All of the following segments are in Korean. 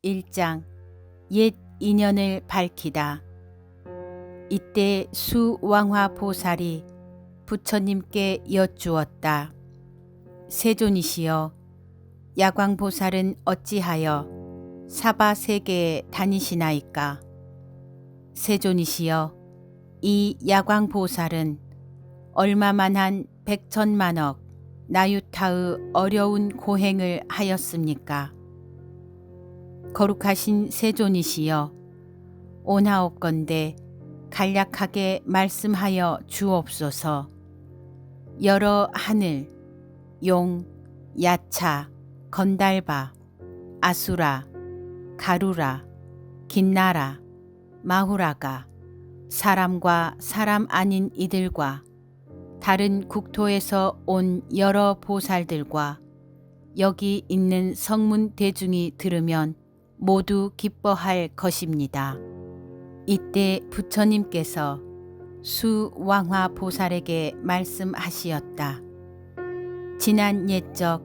1장 옛 인연을 밝히다. 이때 수왕화 보살이 부처님께 여쭈었다. 세존이시여, 야광보살은 어찌하여 사바세계에 다니시나이까? 세존이시여, 이 야광보살은 얼마만한 백천만억 나유타의 어려운 고행을 하였습니까? 거룩하신 세존이시여, 온하옵건대 간략하게 말씀하여 주옵소서. 여러 하늘, 용, 야차, 건달바, 아수라, 가루라, 긴나라, 마후라가 사람과 사람 아닌 이들과 다른 국토에서 온 여러 보살들과 여기 있는 성문 대중이 들으면 모두 기뻐할 것입니다. 이때 부처님께서 수왕화 보살에게 말씀하시었다. 지난 옛적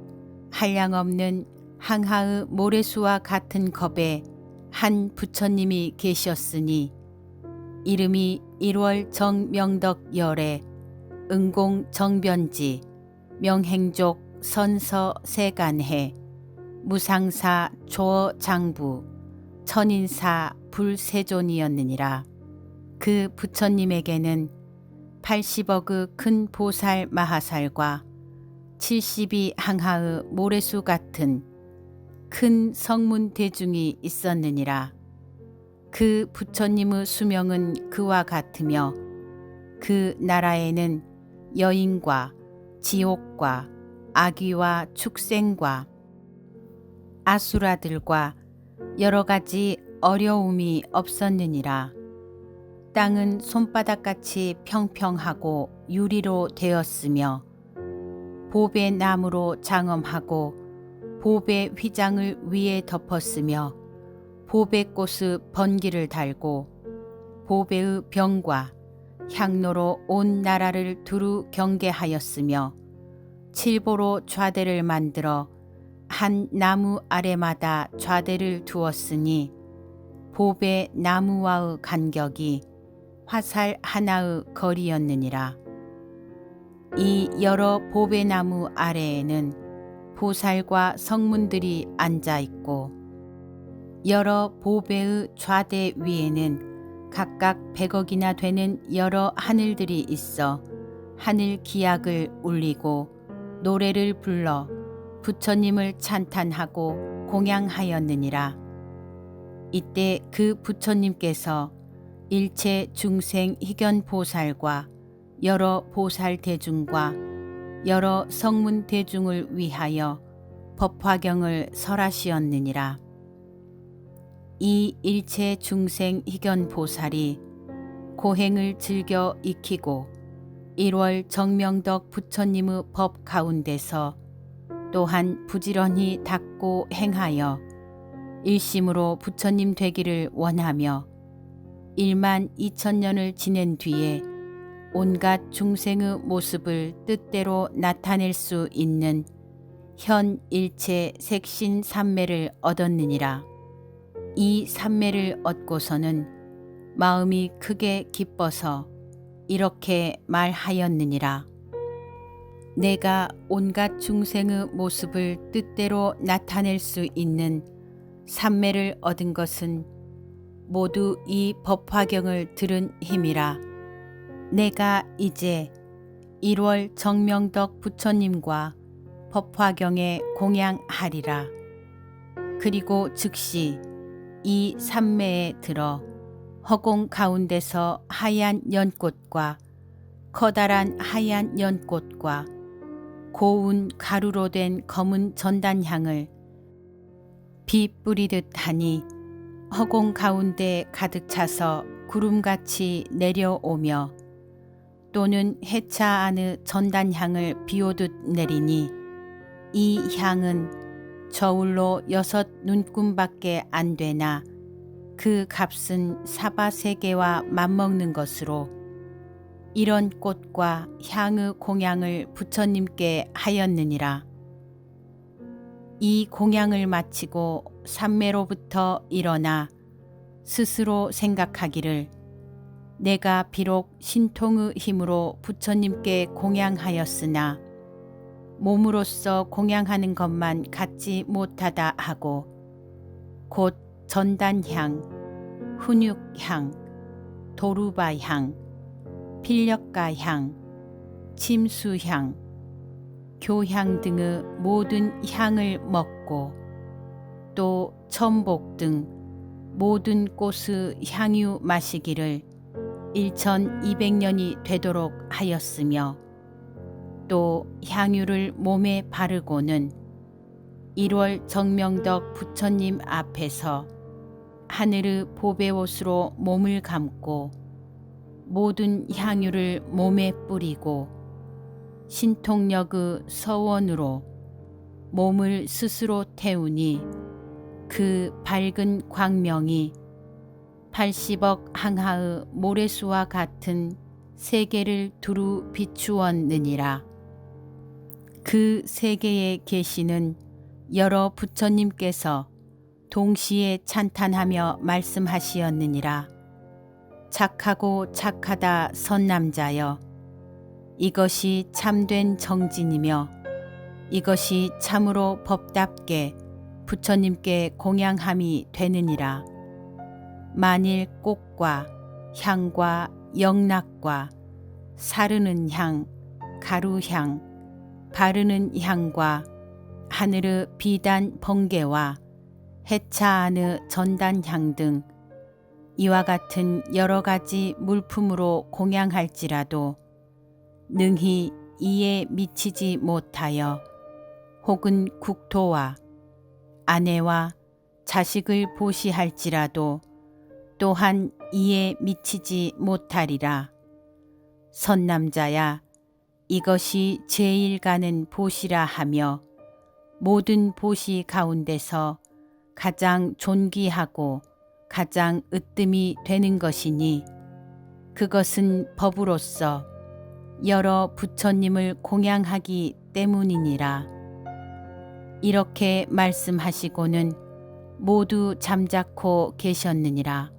한량없는 항하의 모래수와 같은 겁에 한 부처님이 계셨으니 이름이 1월 정명덕 열에 응공 정변지 명행족 선서 세간해 무상사 조장부 천인사 불세존이었느니라. 그 부처님에게는 80억의 큰 보살 마하살과 70이 항하의 모래수 같은 큰 성문 대중이 있었느니라. 그 부처님의 수명은 그와 같으며 그 나라에는 여인과 지옥과 아귀와 축생과 아수라들과 여러 가지 어려움이 없었느니라. 땅은 손바닥같이 평평하고 유리로 되었으며 보배 나무로 장엄하고 보배 휘장을 위에 덮었으며 보배꽃의 번기를 달고 보배의 병과 향로로 온 나라를 두루 경계하였으며 칠보로 좌대를 만들어 한 나무 아래마다 좌대를 두었으니 보배 나무와의 간격이 화살 하나의 거리였느니라. 이 여러 보배나무 아래에는 보살과 성문들이 앉아있고 여러 보배의 좌대 위에는 각각 100억이나 되는 여러 하늘들이 있어 하늘 기악을 울리고 노래를 불러 부처님을 찬탄하고 공양하였느니라. 이때 그 부처님께서 일체 중생 희견 보살과 여러 보살 대중과 여러 성문 대중을 위하여 법화경을 설하시었느니라. 이 일체 중생 희견 보살이 고행을 즐겨 익히고 1월 정명덕 부처님의 법 가운데서 또한 부지런히 닦고 행하여 일심으로 부처님 되기를 원하며 1만 2천년을 지낸 뒤에 온갖 중생의 모습을 뜻대로 나타낼 수 있는 현 일체 색신 삼매를 얻었느니라. 이 삼매를 얻고서는 마음이 크게 기뻐서 이렇게 말하였느니라. 내가 온갖 중생의 모습을 뜻대로 나타낼 수 있는 삼매를 얻은 것은 모두 이 법화경을 들은 힘이라. 내가 이제 1월 정명덕 부처님과 법화경에 공양하리라. 그리고 즉시 이 삼매에 들어 허공 가운데서 하얀 연꽃과 커다란 하얀 연꽃과 고운 가루로 된 검은 전단향을 비 뿌리듯 하니 허공 가운데 가득 차서 구름같이 내려오며 또는 해차 안의 전단향을 비오듯 내리니 이 향은 저울로 6 눈금밖에 안 되나 그 값은 사바세계와 맞먹는 것으로 이런 꽃과 향의 공양을 부처님께 하였느니라. 이 공양을 마치고 삼매로부터 일어나 스스로 생각하기를 내가 비록 신통의 힘으로 부처님께 공양하였으나 몸으로서 공양하는 것만 갖지 못하다 하고 곧 전단향, 훈육향, 도루바향, 필력가향, 침수향, 교향 등의 모든 향을 먹고 또 천복 등 모든 꽃의 향유 마시기를 1200년이 되도록 하였으며 또 향유를 몸에 바르고는 1월 정명덕 부처님 앞에서 하늘의 보배옷으로 몸을 감고 모든 향유를 몸에 뿌리고 신통력의 서원으로 몸을 스스로 태우니 그 밝은 광명이 80억 항하의 모래수와 같은 세계를 두루 비추었느니라. 그 세계에 계시는 여러 부처님께서 동시에 찬탄하며 말씀하시었느니라. 착하고 착하다 선남자여, 이것이 참된 정진이며 이것이 참으로 법답게 부처님께 공양함이 되느니라. 만일 꽃과 향과 영락과 사르는 향, 가루향, 바르는 향과 하늘의 비단 번개와 해차 안의 전단향 등 이와 같은 여러 가지 물품으로 공양할지라도 능히 이에 미치지 못하여 혹은 국토와 아내와 자식을 보시할지라도 또한 이에 미치지 못하리라. 선남자야, 이것이 제일 가는 보시라 하며 모든 보시 가운데서 가장 존귀하고 가장 으뜸이 되는 것이니 그것은 법으로서 여러 부처님을 공양하기 때문이니라. 이렇게 말씀하시고는 모두 잠자코 계셨느니라.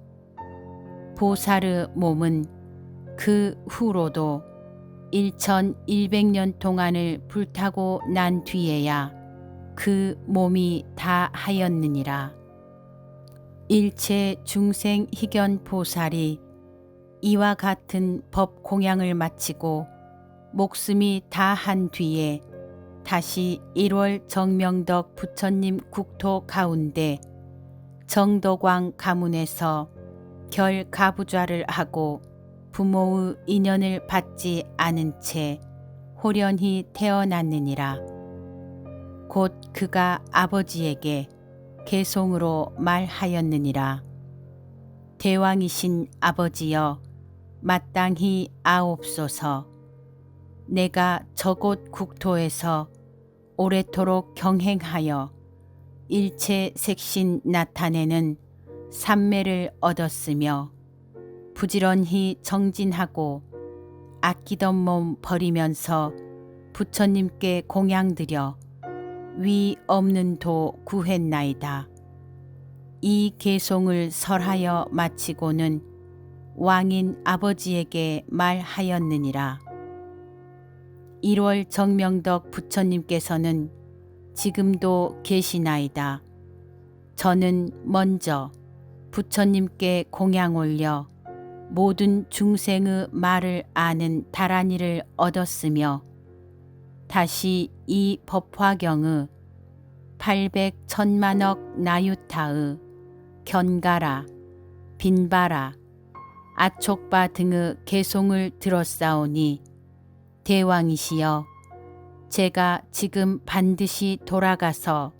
보살의 몸은 그 후로도 1100년 동안을 불타고 난 뒤에야 그 몸이 다 하였느니라. 일체 중생 희견 보살이 이와 같은 법 공양을 마치고 목숨이 다 한 뒤에 다시 1월 정명덕 부처님 국토 가운데 정도광 가문에서 결 가부좌를 하고 부모의 인연을 받지 않은 채 호련히 태어났느니라. 곧 그가 아버지에게 개송으로 말하였느니라. 대왕이신 아버지여, 마땅히 아옵소서. 내가 저곳 국토에서 오래도록 경행하여 일체 색신 나타내는 삼매를 얻었으며 부지런히 정진하고 아끼던 몸 버리면서 부처님께 공양드려 위 없는 도 구했나이다. 이 개송을 설하여 마치고는 왕인 아버지에게 말하였느니라. 1월 정명덕 부처님께서는 지금도 계시나이다. 저는 먼저 부처님께 공양 올려 모든 중생의 말을 아는 다란이를 얻었으며 다시 이 법화경의 800천만억 나유타의 견가라, 빈바라, 아촉바 등의 개송을 들었사오니 대왕이시여, 제가 지금 반드시 돌아가서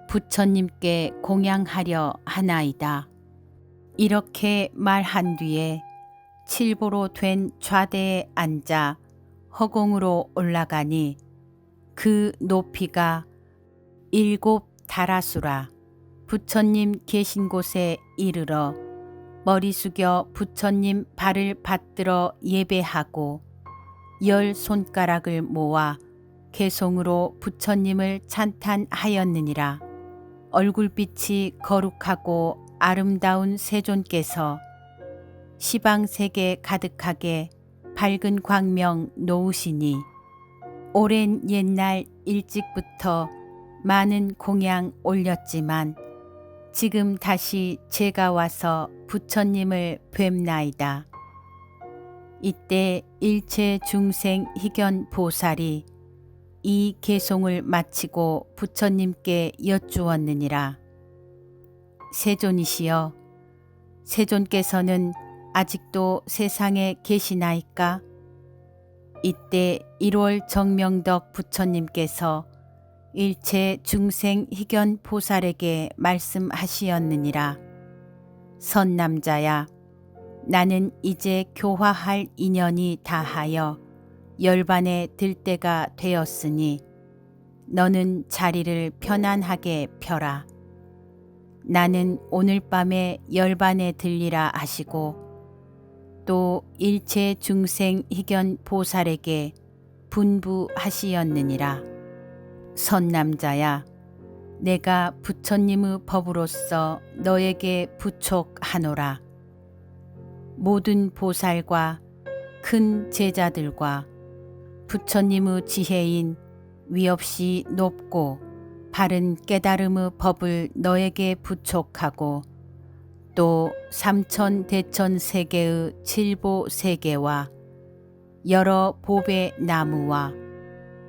부처님께 공양하려 하나이다. 이렇게 말한 뒤에 칠보로 된 좌대에 앉아 허공으로 올라가니 그 높이가 7 다라수라. 부처님 계신 곳에 이르러 머리 숙여 부처님 발을 받들어 예배하고 10 손가락을 모아 개송으로 부처님을 찬탄하였느니라. 얼굴빛이 거룩하고 아름다운 세존께서 시방세계 가득하게 밝은 광명 놓으시니 오랜 옛날 일찍부터 많은 공양 올렸지만 지금 다시 제가 와서 부처님을 뵙나이다. 이때 일체 중생 희견 보살이 이 개송을 마치고 부처님께 여쭈었느니라. 세존이시여, 세존께서는 아직도 세상에 계시나이까? 이때 1월 정명덕 부처님께서 일체 중생 희견 보살에게 말씀하시었느니라. 선남자야, 나는 이제 교화할 인연이 다하여 열반에 들 때가 되었으니 너는 자리를 편안하게 펴라. 나는 오늘 밤에 열반에 들리라 하시고 또 일체 중생 희견 보살에게 분부하시었느니라. 선남자야, 내가 부처님의 법으로서 너에게 부촉하노라. 모든 보살과 큰 제자들과 부처님의 지혜인 위없이 높고 바른 깨달음의 법을 너에게 부촉하고 또 삼천대천세계의 칠보세계와 여러 보배 나무와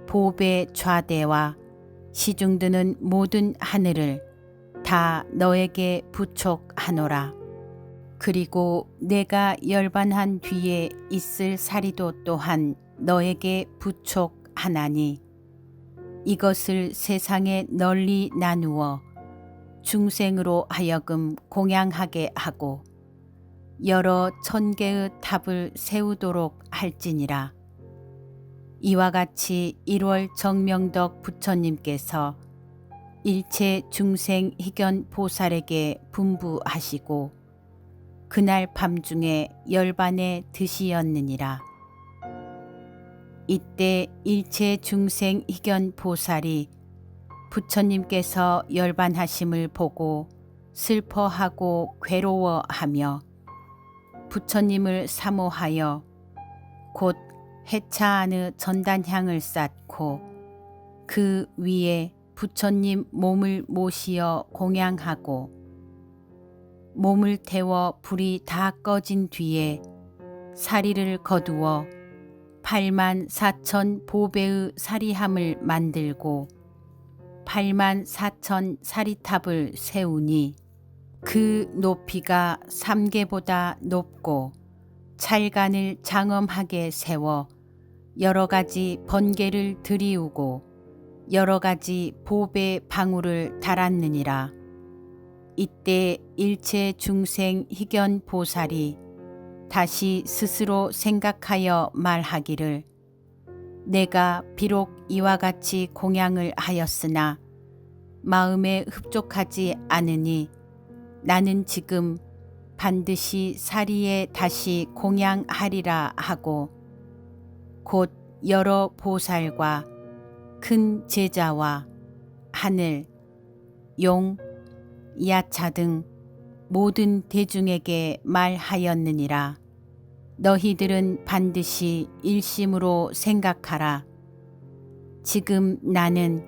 보배 좌대와 시중드는 모든 하늘을 다 너에게 부촉하노라. 그리고 내가 열반한 뒤에 있을 사리도 또한 너에게 부촉하나니 이것을 세상에 널리 나누어 중생으로 하여금 공양하게 하고 여러 천개의 탑을 세우도록 할지니라. 이와 같이 1월 정명덕 부처님께서 일체 중생 희견 보살에게 분부하시고 그날 밤중에 열반에 드시었느니라. 이때 일체 중생 희견 보살이 부처님께서 열반하심을 보고 슬퍼하고 괴로워하며 부처님을 사모하여 곧 해차안의 전단향을 쌓고 그 위에 부처님 몸을 모시어 공양하고 몸을 태워 불이 다 꺼진 뒤에 사리를 거두어 8만 4천 보배의 사리함을 만들고 8만 4천 사리탑을 세우니 그 높이가 삼계보다 높고 찰간을 장엄하게 세워 여러 가지 번개를 들이우고 여러 가지 보배 방울을 달았느니라. 이때 일체 중생 희견 보살이 다시 스스로 생각하여 말하기를 내가 비록 이와 같이 공양을 하였으나 마음에 흡족하지 않으니 나는 지금 반드시 사리에 다시 공양하리라 하고 곧 여러 보살과 큰 제자와 하늘, 용, 야차 등 모든 대중에게 말하였느니라. 너희들은 반드시 일심으로 생각하라. 지금 나는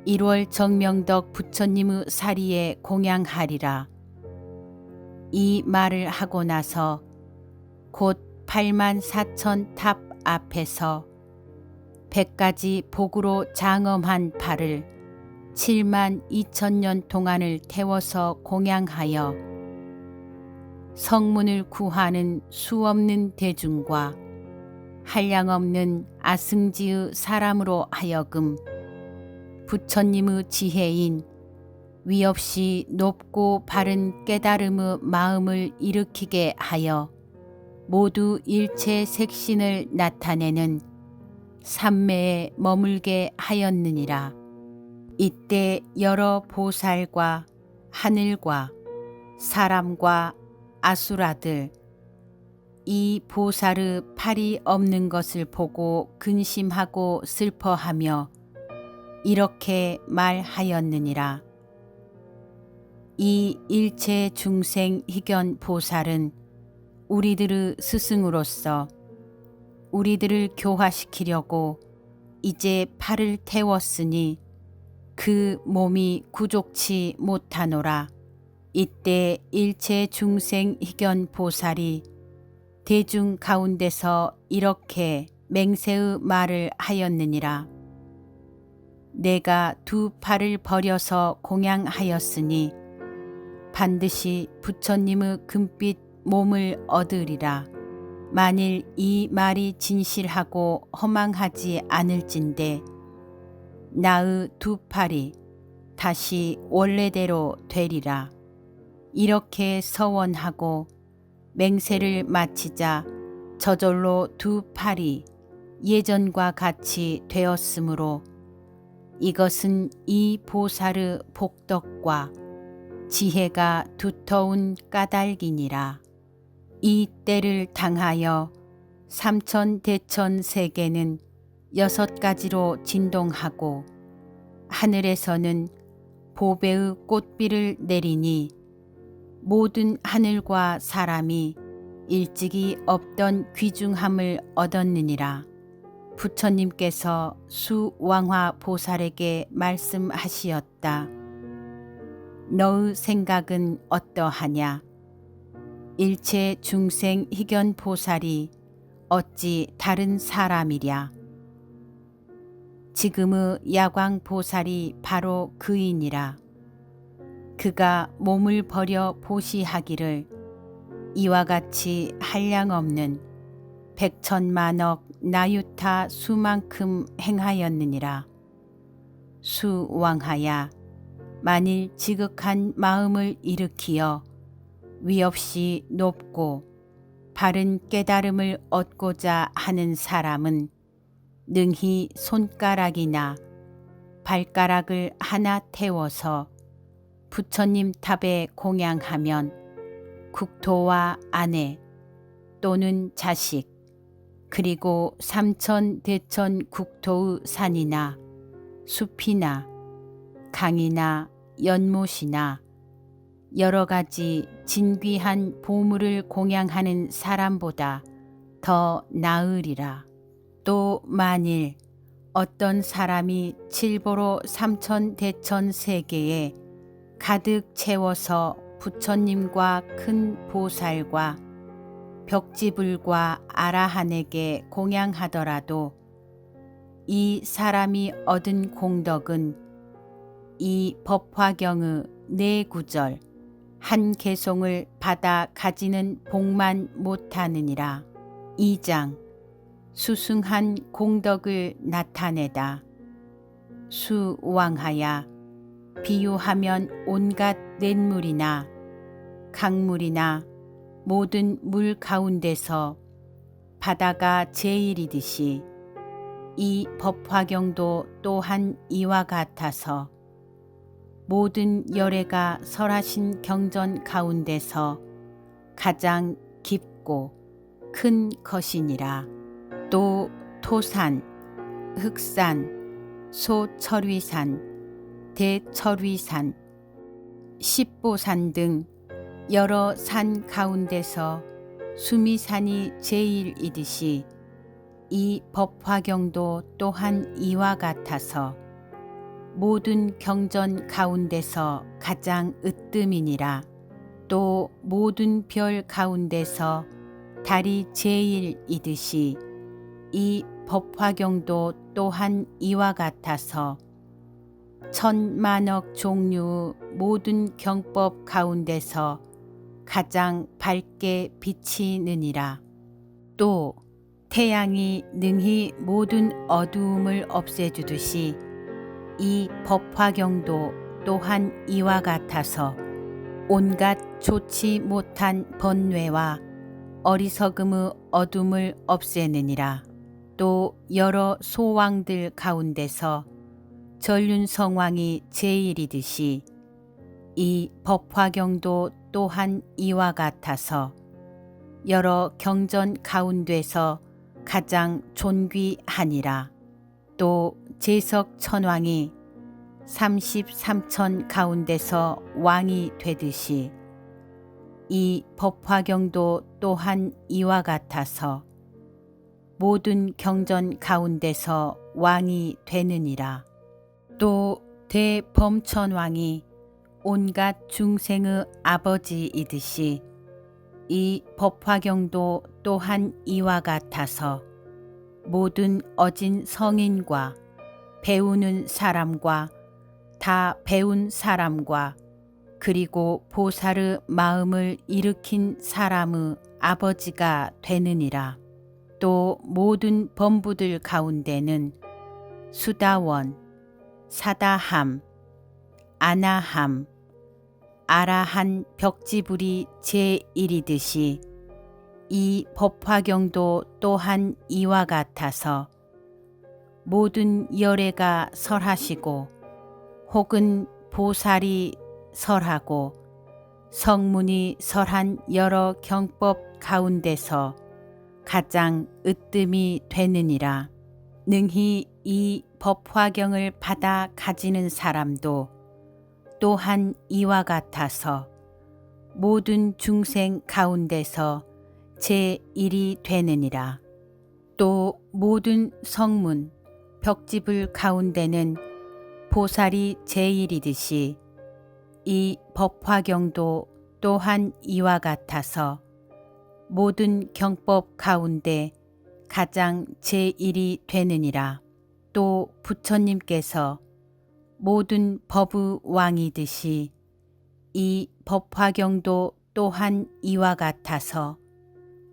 1월 정명덕 부처님의 사리에 공양하리라. 이 말을 하고 나서 곧 8만 4천 탑 앞에서 100가지 복으로 장엄한 발을 7만 2천 년 동안을 태워서 공양하여 성문을 구하는 수없는 대중과 한량없는 아승지의 사람으로 하여금 부처님의 지혜인 위없이 높고 바른 깨달음의 마음을 일으키게 하여 모두 일체 색신을 나타내는 삼매에 머물게 하였느니라. 이때 여러 보살과 하늘과 사람과 아수라들 이 보살의 팔이 없는 것을 보고 근심하고 슬퍼하며 이렇게 말하였느니라. 이 일체 중생 희견 보살은 우리들의 스승으로서 우리들을 교화시키려고 이제 팔을 태웠으니 그 몸이 구족치 못하노라. 이때 일체 중생 희견 보살이 대중 가운데서 이렇게 맹세의 말을 하였느니라. 내가 두 팔을 버려서 공양하였으니 반드시 부처님의 금빛 몸을 얻으리라. 만일 이 말이 진실하고 허망하지 않을진대 나의 두 팔이 다시 원래대로 되리라. 이렇게 서원하고 맹세를 마치자 저절로 두 팔이 예전과 같이 되었으므로 이것은 이 보살의 복덕과 지혜가 두터운 까닭이니라. 이 때를 당하여 삼천대천 세계는 6가지로 진동하고 하늘에서는 보배의 꽃비를 내리니 모든 하늘과 사람이 일찍이 없던 귀중함을 얻었느니라. 부처님께서 수왕화 보살에게 말씀하시었다. 너의 생각은 어떠하냐? 일체 중생 희견 보살이 어찌 다른 사람이랴? 지금의 야광 보살이 바로 그이니라. 그가 몸을 버려 보시하기를 이와 같이 한량없는 백천만억 나유타 수만큼 행하였느니라. 수왕하야, 만일 지극한 마음을 일으키어 위없이 높고 바른 깨달음을 얻고자 하는 사람은 능히 손가락이나 발가락을 하나 태워서 부처님 탑에 공양하면 국토와 아내 또는 자식 그리고 삼천대천 국토의 산이나 숲이나 강이나 연못이나 여러 가지 진귀한 보물을 공양하는 사람보다 더 나으리라. 또 만일 어떤 사람이 칠보로 삼천대천 세계에 가득 채워서 부처님과 큰 보살과 벽지불과 아라한에게 공양하더라도 이 사람이 얻은 공덕은 이 법화경의 4구절 한 개송을 받아 가지는 복만 못하느니라. 2장 수승한 공덕을 나타내다. 수왕하야, 비유하면 온갖 냇물이나 강물이나 모든 물 가운데서 바다가 제일이듯이 이 법화경도 또한 이와 같아서 모든 열애가 설하신 경전 가운데서 가장 깊고 큰 것이니라. 또 토산, 흑산, 소철위산, 대철위산, 십보산 등 여러 산 가운데서 수미산이 제일이듯이 이 법화경도 또한 이와 같아서 모든 경전 가운데서 가장 으뜸이니라. 또 모든 별 가운데서 달이 제일이듯이 이 법화경도 또한 이와 같아서 천만억 종류의 모든 경법 가운데서 가장 밝게 비치느니라. 또 태양이 능히 모든 어두움을 없애주듯이 이 법화경도 또한 이와 같아서 온갖 좋지 못한 번뇌와 어리석음의 어둠을 없애느니라. 또 여러 소왕들 가운데서 전륜성왕이 제일이듯이 이 법화경도 또한 이와 같아서 여러 경전 가운데서 가장 존귀하니라. 또 제석천왕이 33천 가운데서 왕이 되듯이 이 법화경도 또한 이와 같아서 모든 경전 가운데서 왕이 되느니라. 또 대범천왕이 온갖 중생의 아버지이듯이 이 법화경도 또한 이와 같아서 모든 어진 성인과 배우는 사람과 다 배운 사람과 그리고 보살의 마음을 일으킨 사람의 아버지가 되느니라. 또 모든 범부들 가운데는 수다원, 사다함, 아나함, 아라한 벽지불이 제1이듯이 이 법화경도 또한 이와 같아서 모든 열애가 설하시고 혹은 보살이 설하고 성문이 설한 여러 경법 가운데서 가장 으뜸이 되느니라. 능히 이 법화경을 받아 가지는 사람도 또한 이와 같아서 모든 중생 가운데서 제1이 되느니라. 또 모든 성문, 벽지불 가운데는 보살이 제1이듯이 이 법화경도 또한 이와 같아서 모든 경법 가운데 가장 제1이 되느니라. 또 부처님께서 모든 법의 왕이듯이 이 법화경도 또한 이와 같아서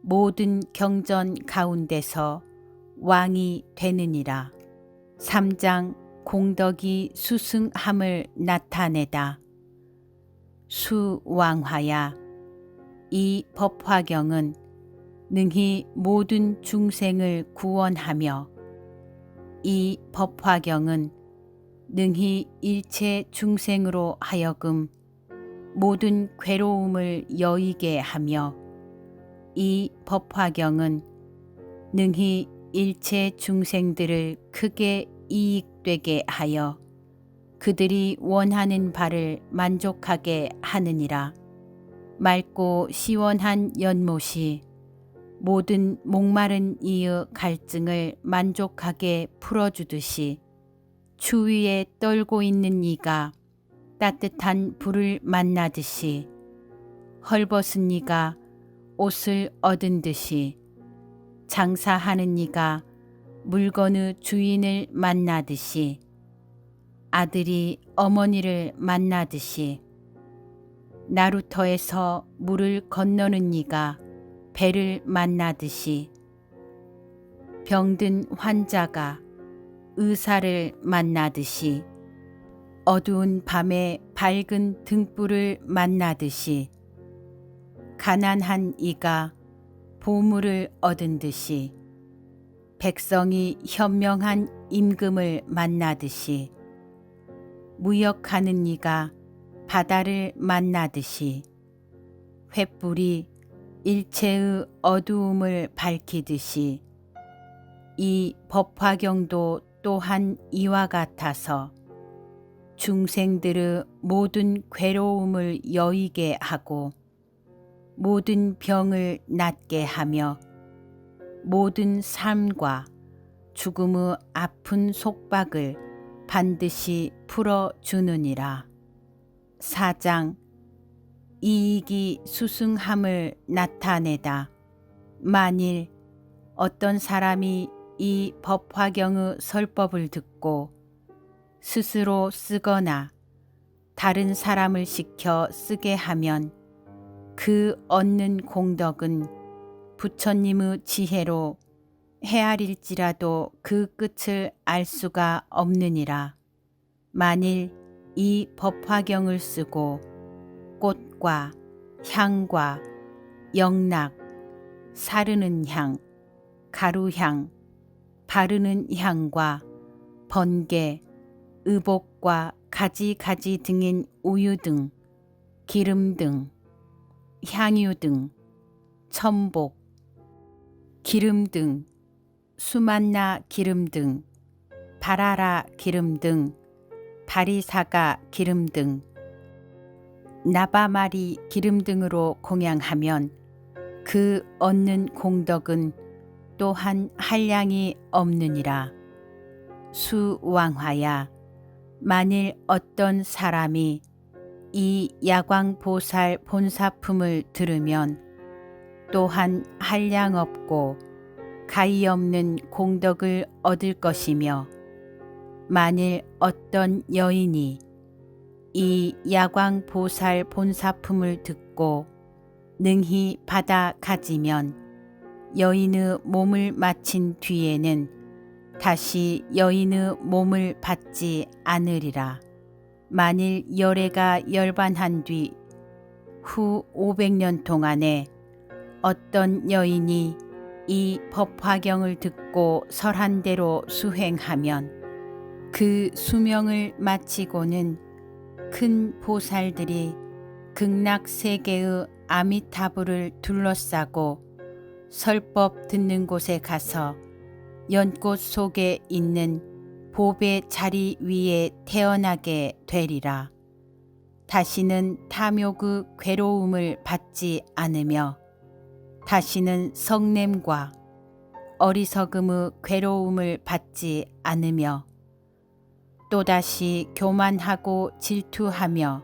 모든 경전 가운데서 왕이 되느니라. 3장 공덕이 수승함을 나타내다. 수왕화야, 이 법화경은 능히 모든 중생을 구원하며 이 법화경은 능히 일체 중생으로 하여금 모든 괴로움을 여의게 하며 이 법화경은 능히 일체 중생들을 크게 이익되게 하여 그들이 원하는 바를 만족하게 하느니라. 맑고 시원한 연못이 모든 목마른 이의 갈증을 만족하게 풀어주듯이 추위에 떨고 있는 이가 따뜻한 불을 만나듯이 헐벗은 이가 옷을 얻은 듯이 장사하는 이가 물건의 주인을 만나듯이 아들이 어머니를 만나듯이 나루터에서 물을 건너는 이가 배를 만나듯이 병든 환자가 의사를 만나듯이 어두운 밤에 밝은 등불을 만나듯이 가난한 이가 보물을 얻은 듯이 백성이 현명한 임금을 만나듯이 무역하는 이가 바다를 만나듯이 횃불이 일체의 어두움을 밝히듯이 이 법화경도 또한 이와 같아서 중생들의 모든 괴로움을 여의게 하고 모든 병을 낫게 하며 모든 삶과 죽음의 아픈 속박을 반드시 풀어주느니라. 4장 이익이 수승함을 나타내다. 만일 어떤 사람이 이 법화경의 설법을 듣고 스스로 쓰거나 다른 사람을 시켜 쓰게 하면 그 얻는 공덕은 부처님의 지혜로 헤아릴지라도 그 끝을 알 수가 없느니라. 만일 이 법화경을 쓰고 꽃과 향과 영락, 사르는 향, 가루향, 바르는 향과 번개, 의복과 가지가지 등인 우유 등, 기름 등, 향유 등, 첨복, 기름 등, 수만나 기름 등, 바라라 기름 등 바리사가 기름등, 나바말이 기름등으로 공양하면 그 얻는 공덕은 또한 한량이 없느니라. 수왕화야, 만일 어떤 사람이 이 야광보살 본사품을 들으면 또한 한량 없고 가히 없는 공덕을 얻을 것이며, 만일 어떤 여인이 이 야광보살 본사품을 듣고 능히 받아 가지면 여인의 몸을 마친 뒤에는 다시 여인의 몸을 받지 않으리라. 만일 열애가 열반한 뒤 후 500년 동안에 어떤 여인이 이 법화경을 듣고 설한대로 수행하면 그 수명을 마치고는 큰 보살들이 극락세계의 아미타불을 둘러싸고 설법 듣는 곳에 가서 연꽃 속에 있는 보배 자리 위에 태어나게 되리라. 다시는 탐욕의 괴로움을 받지 않으며 다시는 성냄과 어리석음의 괴로움을 받지 않으며 또다시 교만하고 질투하며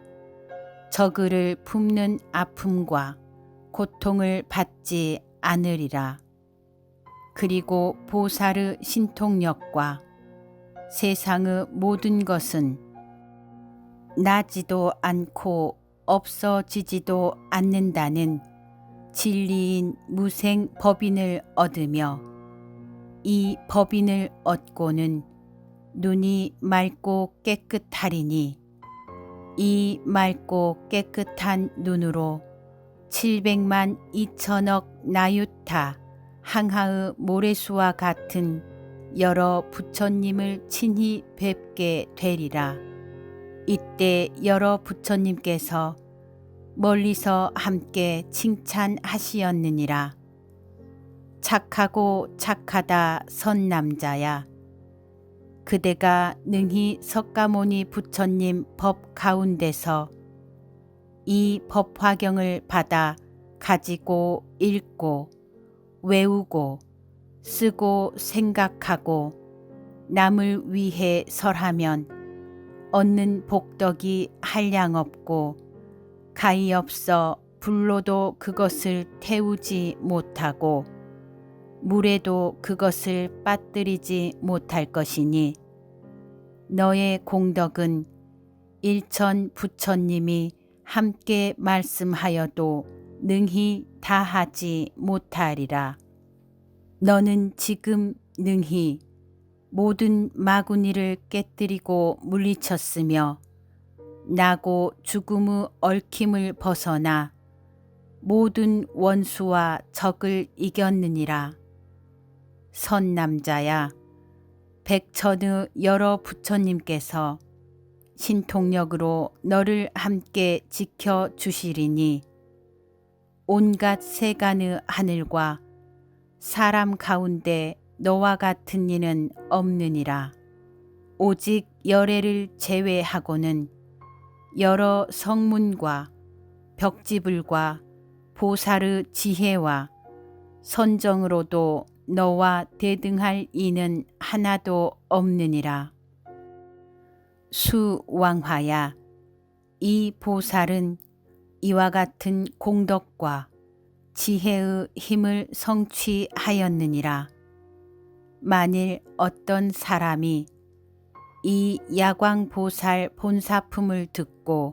저그를 품는 아픔과 고통을 받지 않으리라. 그리고 보살의 신통력과 세상의 모든 것은 나지도 않고 없어지지도 않는다는 진리인 무생 법인을 얻으며, 이 법인을 얻고는 눈이 맑고 깨끗하리니 이 맑고 깨끗한 눈으로 700만 2천억 나유타 항하의 모래수와 같은 여러 부처님을 친히 뵙게 되리라. 이때 여러 부처님께서 멀리서 함께 칭찬하시었느니라. 착하고 착하다 선남자야, 그대가 능히 석가모니 부처님 법 가운데서 이 법화경을 받아 가지고 읽고 외우고 쓰고 생각하고 남을 위해 설하면 얻는 복덕이 한량없고 가히 없어 불로도 그것을 태우지 못하고 물에도 그것을 빠뜨리지 못할 것이니, 너의 공덕은 일천 부처님이 함께 말씀하여도 능히 다하지 못하리라. 너는 지금 능히 모든 마구니를 깨뜨리고 물리쳤으며 나고 죽음의 얽힘을 벗어나 모든 원수와 적을 이겼느니라. 선남자야, 백천의 여러 부처님께서 신통력으로 너를 함께 지켜주시리니 온갖 세간의 하늘과 사람 가운데 너와 같은 이는 없느니라. 오직 열애를 제외하고는 여러 성문과 벽지불과 보살의 지혜와 선정으로도 너와 대등할 이는 하나도 없느니라. 수왕화야, 이 보살은 이와 같은 공덕과 지혜의 힘을 성취하였느니라. 만일 어떤 사람이 이 야광보살 본사품을 듣고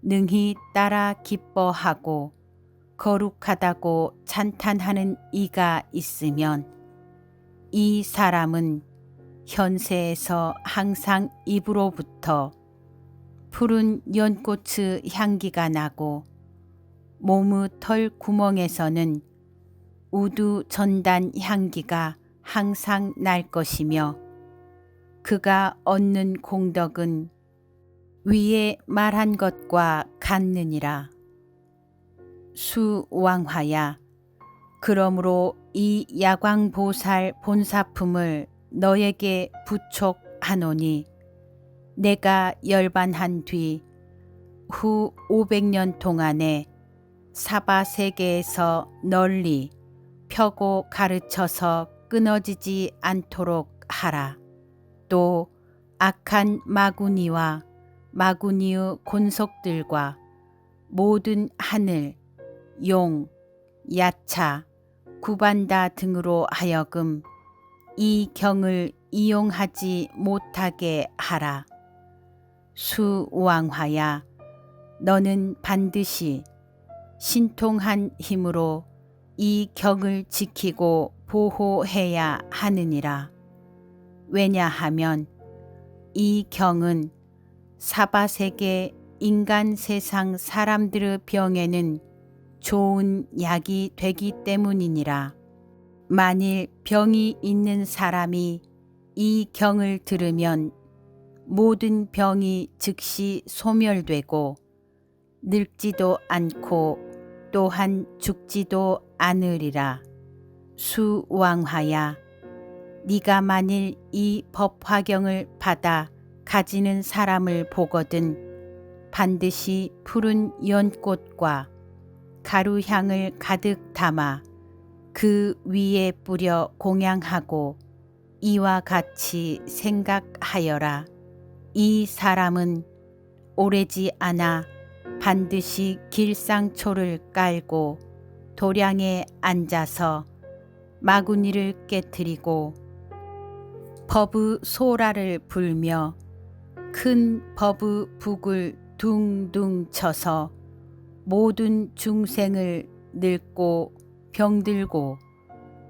능히 따라 기뻐하고 거룩하다고 찬탄하는 이가 있으면 이 사람은 현세에서 항상 입으로부터 푸른 연꽃의 향기가 나고 몸의 털 구멍에서는 우두 전단 향기가 항상 날 것이며, 그가 얻는 공덕은 위에 말한 것과 같느니라. 수왕화야, 그러므로 이 야광보살 본사품을 너에게 부촉하노니 내가 열반한 뒤 후 500년 동안에 사바 세계에서 널리 펴고 가르쳐서 끊어지지 않도록 하라. 또 악한 마구니와 마구니의 곤속들과 모든 하늘, 용, 야차, 구반다 등으로 하여금 이 경을 이용하지 못하게 하라. 수왕화야, 너는 반드시 신통한 힘으로 이 경을 지키고 보호해야 하느니라. 왜냐하면 이 경은 사바세계 인간 세상 사람들의 병에는 좋은 약이 되기 때문이니라. 만일 병이 있는 사람이 이 경을 들으면 모든 병이 즉시 소멸되고 늙지도 않고 또한 죽지도 않으리라. 수왕화야, 네가 만일 이 법화경을 받아 가지는 사람을 보거든 반드시 푸른 연꽃과 가루향을 가득 담아 그 위에 뿌려 공양하고 이와 같이 생각하여라. 이 사람은 오래지 않아 반드시 길상초를 깔고 도량에 앉아서 마구니를 깨뜨리고 법의 소라를 불며 큰 법의 북을 둥둥 쳐서 모든 중생을 늙고 병들고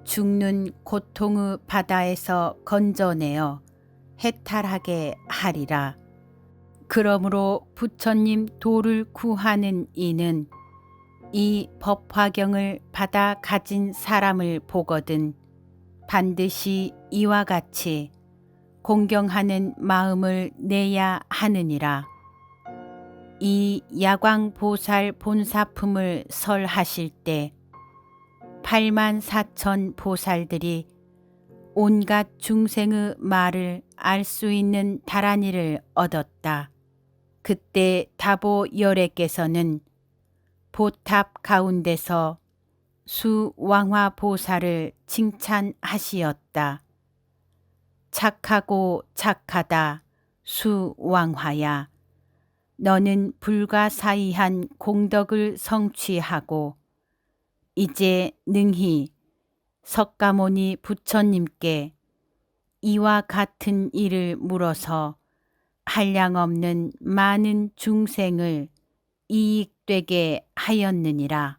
죽는 고통의 바다에서 건져내어 해탈하게 하리라. 그러므로 부처님 도를 구하는 이는 이 법화경을 받아 가진 사람을 보거든 반드시 이와 같이 공경하는 마음을 내야 하느니라. 이 야광보살 본사품을 설하실 때 84,000 보살들이 온갖 중생의 말을 알 수 있는 다라니를 얻었다. 그때 다보 열애께서는 보탑 가운데서 수왕화 보살을 칭찬하시었다. 착하고 착하다 수왕화야. 너는 불가사의한 공덕을 성취하고 이제 능히 석가모니 부처님께 이와 같은 일을 물어서 한량없는 많은 중생을 이익되게 하였느니라.